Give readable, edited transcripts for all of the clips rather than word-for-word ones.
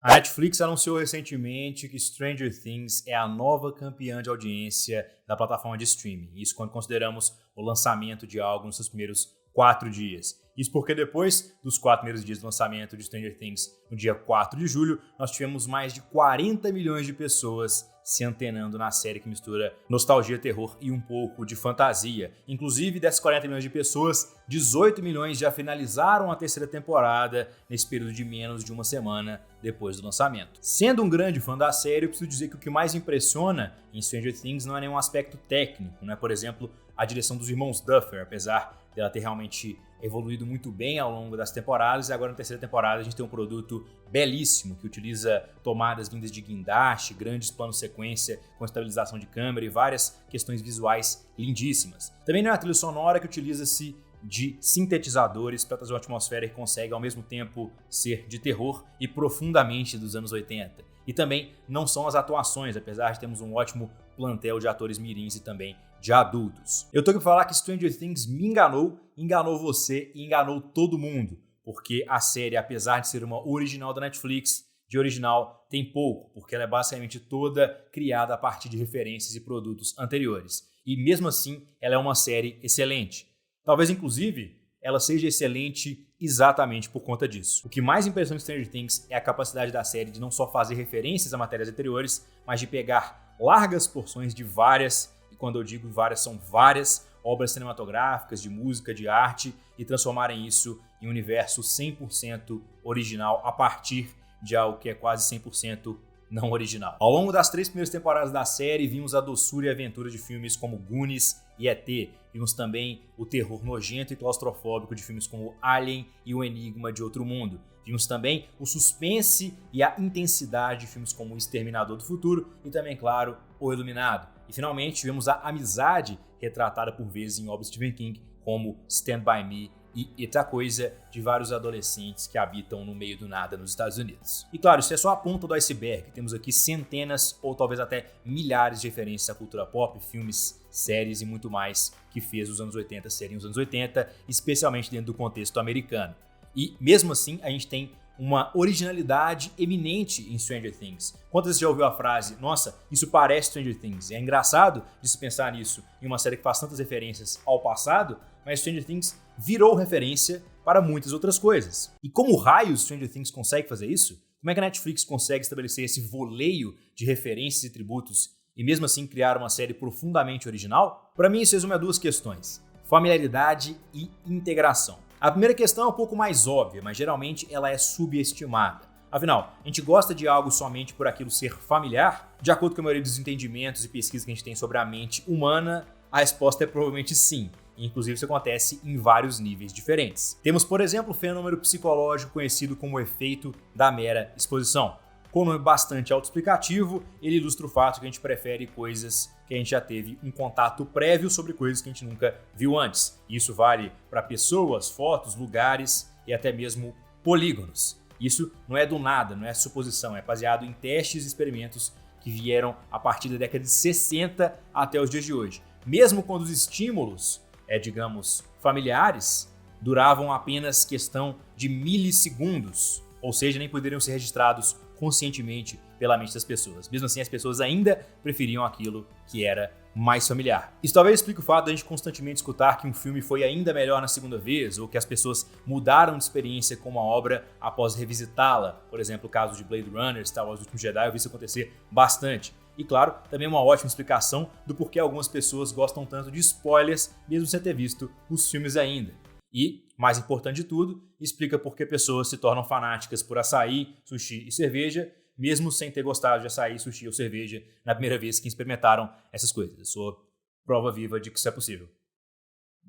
A Netflix anunciou recentemente que Stranger Things é a nova campeã de audiência da plataforma de streaming. Isso quando consideramos o lançamento de algo nos seus primeiros 4 dias. Isso porque depois dos 4 primeiros dias do lançamento de Stranger Things, no dia 4 de julho, nós tivemos mais de 40 milhões de pessoas se antenando na série que mistura nostalgia, terror e um pouco de fantasia. Inclusive, dessas 40 milhões de pessoas, 18 milhões já finalizaram a terceira temporada nesse período de menos de uma semana depois do lançamento. Sendo um grande fã da série, eu preciso dizer que o que mais impressiona em Stranger Things não é nenhum aspecto técnico, não é, por exemplo, a direção dos irmãos Duffer, apesar dela ter realmente evoluído muito bem ao longo das temporadas, e agora na terceira temporada a gente tem um produto belíssimo que utiliza tomadas vindas de guindaste, grandes planos sequência com estabilização de câmera e várias questões visuais lindíssimas. Também não é a trilha sonora que utiliza-se de sintetizadores para trazer uma atmosfera que consegue ao mesmo tempo ser de terror e profundamente dos anos 80. E também não são as atuações, apesar de termos um ótimo plantel de atores mirins e também de adultos. Eu tô aqui pra falar que Stranger Things me enganou você e enganou todo mundo, porque a série, apesar de ser uma original da Netflix, de original tem pouco, porque ela é basicamente toda criada a partir de referências e produtos anteriores. E mesmo assim, ela é uma série excelente. Talvez, inclusive, ela seja excelente exatamente por conta disso. O que mais impressiona em Stranger Things é a capacidade da série de não só fazer referências a matérias anteriores, mas de pegar largas porções de várias, e quando eu digo várias, são várias obras cinematográficas, de música, de arte, e transformarem isso em um universo 100% original a partir de algo que é quase 100% não original. Ao longo das 3 primeiras temporadas da série, vimos a doçura e aventura de filmes como Goonies e E.T. Vimos também o terror nojento e claustrofóbico de filmes como Alien e O Enigma de Outro Mundo. Vimos também o suspense e a intensidade de filmes como O Exterminador do Futuro e também, claro, O Iluminado. E finalmente vimos a amizade retratada por vezes em obras de Stephen King como Stand By Me e Eita Coisa, de vários adolescentes que habitam no meio do nada nos Estados Unidos. E claro, isso é só a ponta do iceberg, temos aqui centenas ou talvez até milhares de referências à cultura pop, filmes, séries e muito mais que fez os anos 80 serem os anos 80, especialmente dentro do contexto americano. E mesmo assim, a gente tem uma originalidade eminente em Stranger Things. Quantas vezes já ouviu a frase, nossa, isso parece Stranger Things? É engraçado de se pensar nisso em uma série que faz tantas referências ao passado, mas Stranger Things virou referência para muitas outras coisas. E como raios Stranger Things consegue fazer isso? Como é que a Netflix consegue estabelecer esse voleio de referências e tributos e mesmo assim criar uma série profundamente original? Para mim isso resume a 2 questões: familiaridade e integração. A primeira questão é um pouco mais óbvia, mas geralmente ela é subestimada. Afinal, a gente gosta de algo somente por aquilo ser familiar? De acordo com a maioria dos entendimentos e pesquisas que a gente tem sobre a mente humana, a resposta é provavelmente sim. Inclusive, isso acontece em vários níveis diferentes. Temos, por exemplo, o fenômeno psicológico conhecido como o efeito da mera exposição. Com um nome bastante autoexplicativo, ele ilustra o fato que a gente prefere coisas que a gente já teve um contato prévio sobre coisas que a gente nunca viu antes. Isso vale para pessoas, fotos, lugares e até mesmo polígonos. Isso não é do nada, não é suposição, é baseado em testes e experimentos que vieram a partir da década de 60 até os dias de hoje. Mesmo quando os estímulos digamos, familiares, duravam apenas questão de milissegundos, ou seja, nem poderiam ser registrados conscientemente pela mente das pessoas. Mesmo assim, as pessoas ainda preferiam aquilo que era mais familiar. Isso talvez explique o fato de a gente constantemente escutar que um filme foi ainda melhor na segunda vez, ou que as pessoas mudaram de experiência com uma obra após revisitá-la. Por exemplo, o caso de Blade Runner, Star Wars: O Último Jedi, eu vi isso acontecer bastante. E claro, também uma ótima explicação do porquê algumas pessoas gostam tanto de spoilers, mesmo sem ter visto os filmes ainda. E, mais importante de tudo, explica por que pessoas se tornam fanáticas por açaí, sushi e cerveja, mesmo sem ter gostado de açaí, sushi ou cerveja na primeira vez que experimentaram essas coisas. Eu sou prova viva de que isso é possível.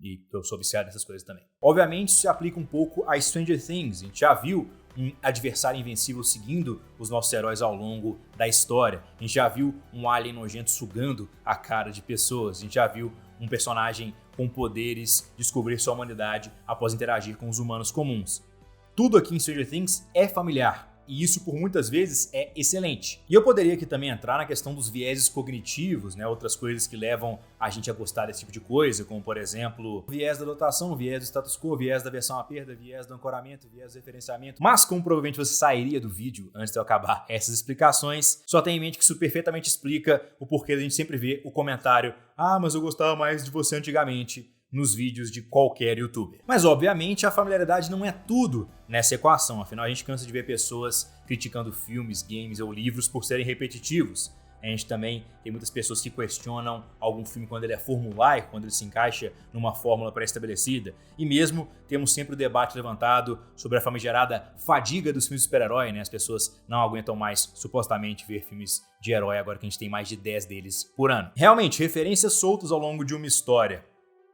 E eu sou viciado nessas coisas também. Obviamente, isso se aplica um pouco a Stranger Things. A gente já viu um adversário invencível seguindo os nossos heróis ao longo da história. A gente já viu um alien nojento sugando a cara de pessoas. A gente já viu um personagem com poderes descobrir sua humanidade após interagir com os humanos comuns. Tudo aqui em Stranger Things é familiar e isso por muitas vezes é excelente. E eu poderia aqui também entrar na questão dos vieses cognitivos, né? Outras coisas que levam a gente a gostar desse tipo de coisa, como por exemplo, o viés da adotação, o viés do status quo, o viés da versão à perda, o viés do ancoramento, o viés do referenciamento. Mas como provavelmente você sairia do vídeo antes de eu acabar essas explicações, só tenha em mente que isso perfeitamente explica o porquê a gente sempre vê o comentário: ah, mas eu gostava mais de você antigamente, nos vídeos de qualquer youtuber. Mas obviamente a familiaridade não é tudo nessa equação, afinal a gente cansa de ver pessoas criticando filmes, games ou livros por serem repetitivos. A gente também tem muitas pessoas que questionam algum filme quando ele é formulaico, quando ele se encaixa numa fórmula pré-estabelecida. E mesmo temos sempre o debate levantado sobre a famigerada fadiga dos filmes de super-herói, né? As pessoas não aguentam mais, supostamente, ver filmes de herói agora que a gente tem mais de 10 deles por ano. Realmente, referências soltas ao longo de uma história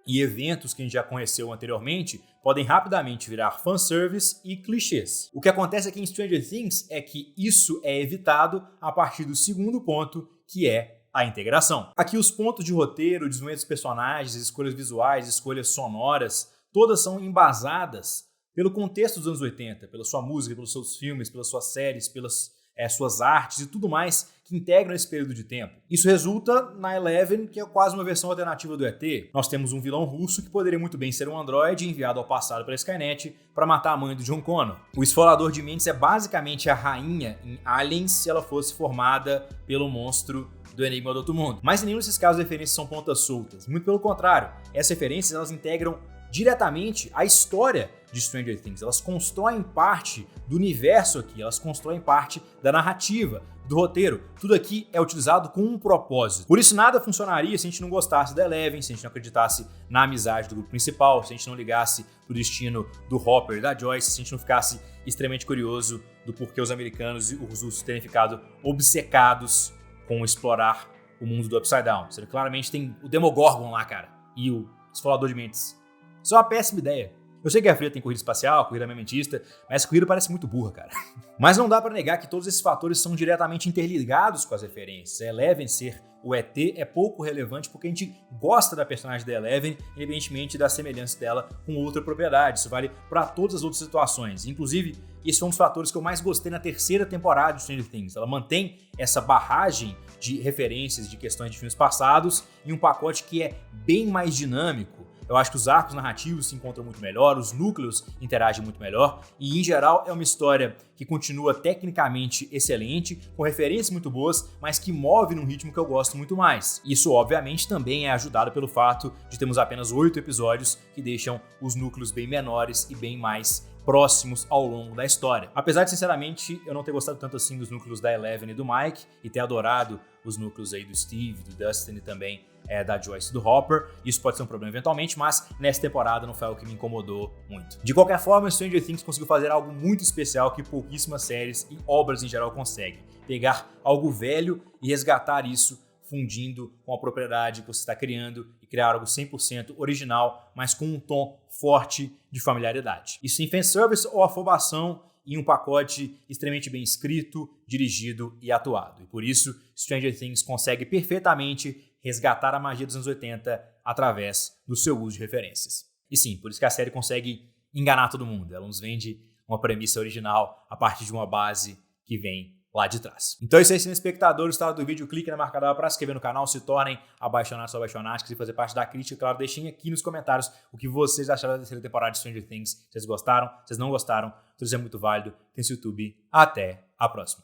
e eventos que a gente já conheceu anteriormente podem rapidamente virar fanservice e clichês. O que acontece aqui em Stranger Things é que isso é evitado a partir do segundo ponto, que é a integração. Aqui os pontos de roteiro, desenvolvimento dos personagens, escolhas visuais, escolhas sonoras, todas são embasadas pelo contexto dos anos 80, pela sua música, pelos seus filmes, pelas suas séries, pelas suas artes e tudo mais que integram esse período de tempo. Isso resulta na Eleven, que é quase uma versão alternativa do ET. Nós temos um vilão russo que poderia muito bem ser um androide enviado ao passado pela Skynet para matar a mãe do John Connor. O esfolador de mentes é basicamente a rainha em Aliens se ela fosse formada pelo monstro do Enigma do Outro Mundo. Mas em nenhum desses casos referências são pontas soltas. Muito pelo contrário, essas referências elas integram diretamente a história de Stranger Things. Elas constroem parte do universo aqui, elas constroem parte da narrativa, do roteiro. Tudo aqui é utilizado com um propósito. Por isso nada funcionaria se a gente não gostasse da Eleven, se a gente não acreditasse na amizade do grupo principal, se a gente não ligasse pro destino do Hopper e da Joyce, se a gente não ficasse extremamente curioso do porquê os americanos e os russos terem ficado obcecados com explorar o mundo do Upside Down. Você claramente tem o Demogorgon lá, cara, e o Esfolador de Mentes. Isso é uma péssima ideia. Eu sei que a Fria tem corrida espacial, corrida armamentista, mas essa corrida parece muito burra, cara. Mas não dá pra negar que todos esses fatores são diretamente interligados com as referências. A Eleven ser o ET é pouco relevante porque a gente gosta da personagem da Eleven, independentemente da semelhança dela com outra propriedade. Isso vale pra todas as outras situações. Inclusive, esse foi um dos fatores que eu mais gostei na terceira temporada de Stranger Things. Ela mantém essa barragem de referências de questões de filmes passados em um pacote que é bem mais dinâmico. Eu acho que os arcos narrativos se encontram muito melhor, os núcleos interagem muito melhor e, em geral, é uma história que continua tecnicamente excelente, com referências muito boas, mas que move num ritmo que eu gosto muito mais. Isso, obviamente, também é ajudado pelo fato de termos apenas 8 episódios que deixam os núcleos bem menores e bem mais próximos ao longo da história. Apesar de, sinceramente, eu não ter gostado tanto assim dos núcleos da Eleven e do Mike, e ter adorado os núcleos aí do Steve, do Dustin e também da Joyce e do Hopper, isso pode ser um problema eventualmente, mas nessa temporada não foi algo que me incomodou muito. De qualquer forma, Stranger Things conseguiu fazer algo muito especial que pouquíssimas séries e obras em geral conseguem. Pegar algo velho e resgatar isso, fundindo com a propriedade que você está criando e criar algo 100% original, mas com um tom forte de familiaridade. Isso em fanservice ou afobação em um pacote extremamente bem escrito, dirigido e atuado. E por isso, Stranger Things consegue perfeitamente resgatar a magia dos anos 80 através do seu uso de referências. E sim, por isso que a série consegue enganar todo mundo. Ela nos vende uma premissa original a partir de uma base que vem lá de trás. Então é isso aí, senhores espectadores, gostado do vídeo, clique na marca d'água para se inscrever no canal, se tornem apaixonados ou apaixonáticos e fazer parte da crítica. Claro, deixem aqui nos comentários o que vocês acharam da terceira temporada de Stranger Things. Vocês gostaram? Vocês não gostaram? Tudo isso é muito válido. Tem esse YouTube. Até a próxima.